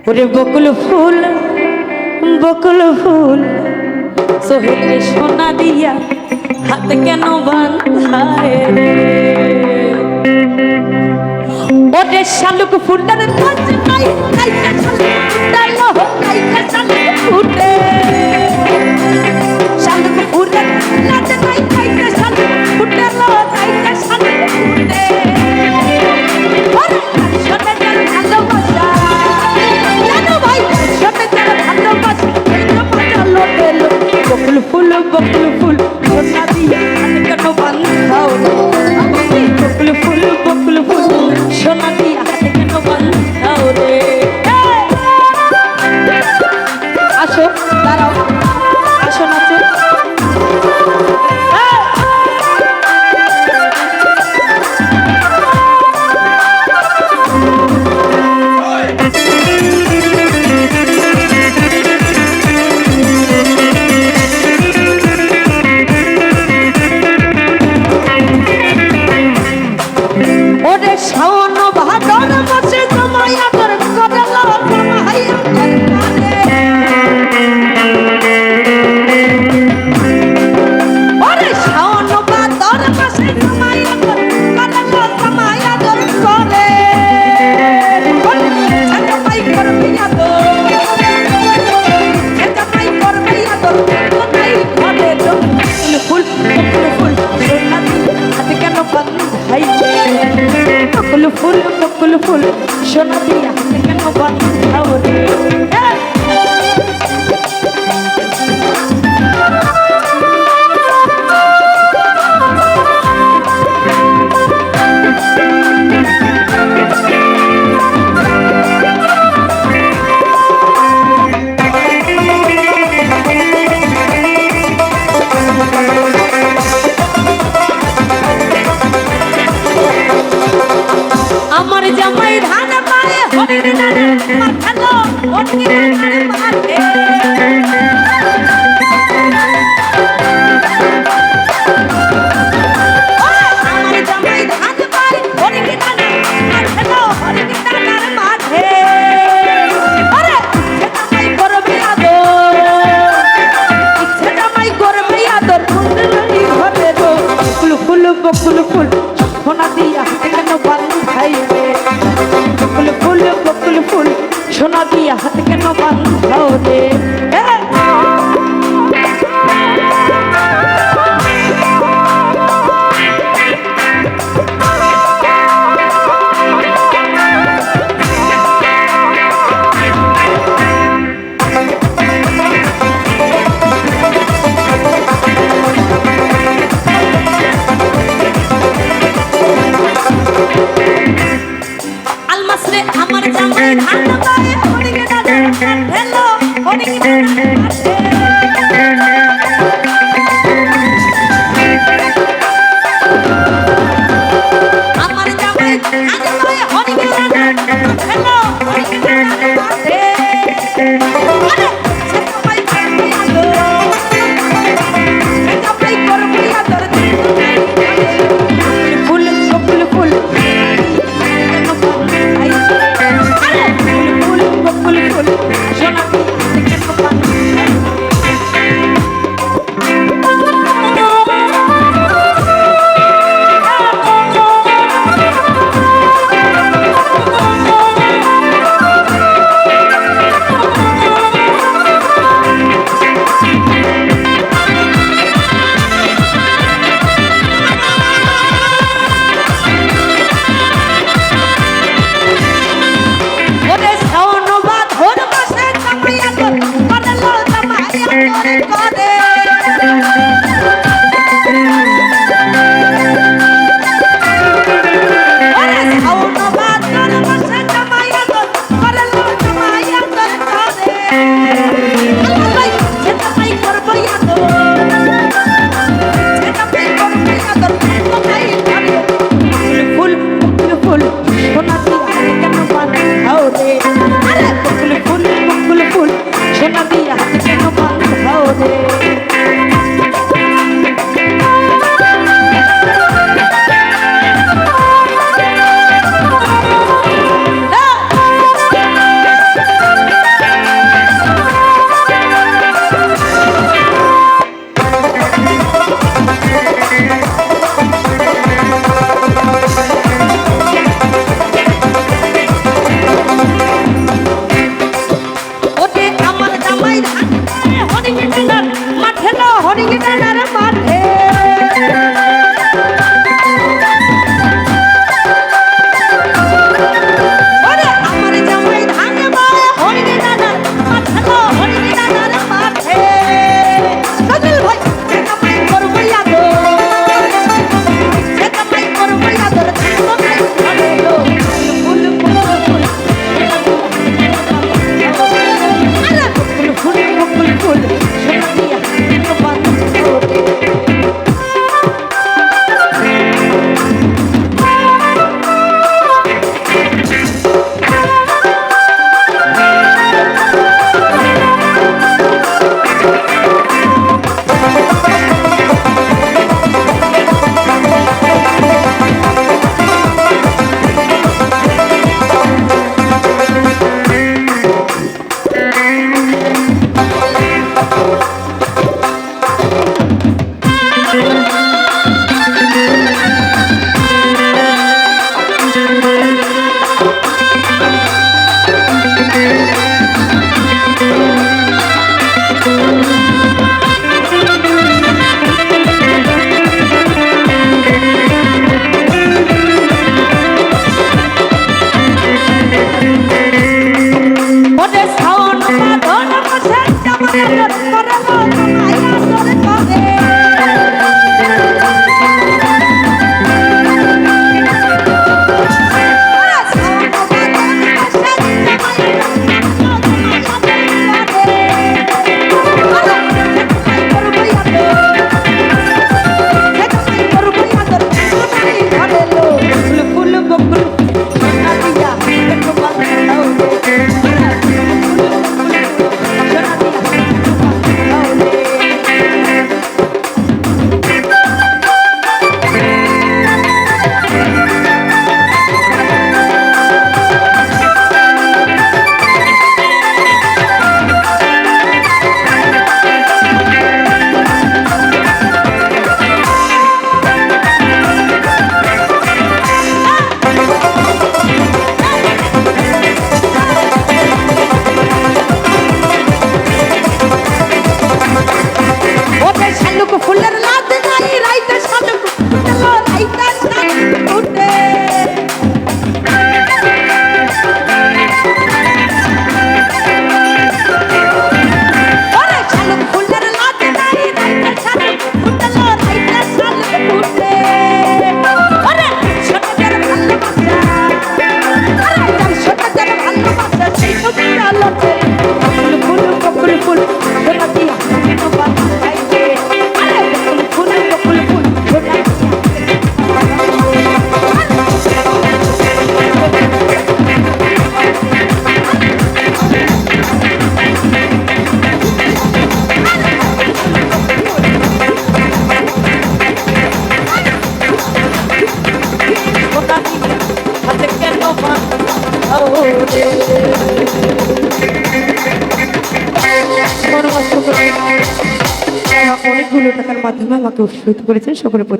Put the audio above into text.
ওরে বকুল ফুল সোহেলে সোনা দিয়া হাত কেন বাঁধায় রে ওরে শালুক ফুটার কাজ নাই কাইটা শালুক ফুটালো কাইটা শালুক ফুটে শালুক ফুটার কাজ নাই কাইটা শালুক ফুটালো কাইটা শালুক ফুটে ওরে সোনা জান ভালোবাসা জানো ভাই সোনা জান ভালোবাসা এইটা পাটা লোটেলো বকুল ফুল সোনা দিয়া হাত কেন বাঁধাও রে বকুল ফুল সোনা দিয়া হাত কেন বাঁধাও রে আসো দাঁড়াও আসো নাচো ওরে শাওন ভাদর মাসে জমায়া তোর কদলা জমাইয়া ওরে শাওন ভাদর মাসে জমায়া তোর কদলা জমাইয়া তোর করে ছেটা পাই করবিয়া তো ছেটা পাই করবিয়া তো কোথায় ঘরে তো ফুল সোনা হাতে কেন বাঁধাই বকুল ফুল সোনা দিয়া হাতে কেন বাঁধাও রে আমার জামাই ধান পায়ে হরির নারে মাথালো হরির নারে মাথে আমার জামাই ধান পায়ে হরির নারে মাথালো হরির নারে মাথে আরে ইচ্ছেটা মাই করবে আদর ইচ্ছেটা মাই করবে আদর কুণ্ডলি ঘরে গো বকুল ফুল সোনা দিয়া হাতে কেন বাঁধাই রে বকুল ফুল সোনা দিয়া হাতে কেন বাঁধাও রে আমার জামাই ধান পায়ে হরির নারে মাথালো হরির নারে মাথে আমার জামাই ধান পায়ে হরির নারে মাথালো হরির নারে মাথে আরে ছেটা পাই করবিয়া তো ছেটা পাই করবিয়া তোর বকুল ফুল সোনা দিয়া হাতে কেন বাঁধাও রে অনেকগুলো টাকার মাধ্যমে আমাকে উৎসাহিত করেছেন সকলে।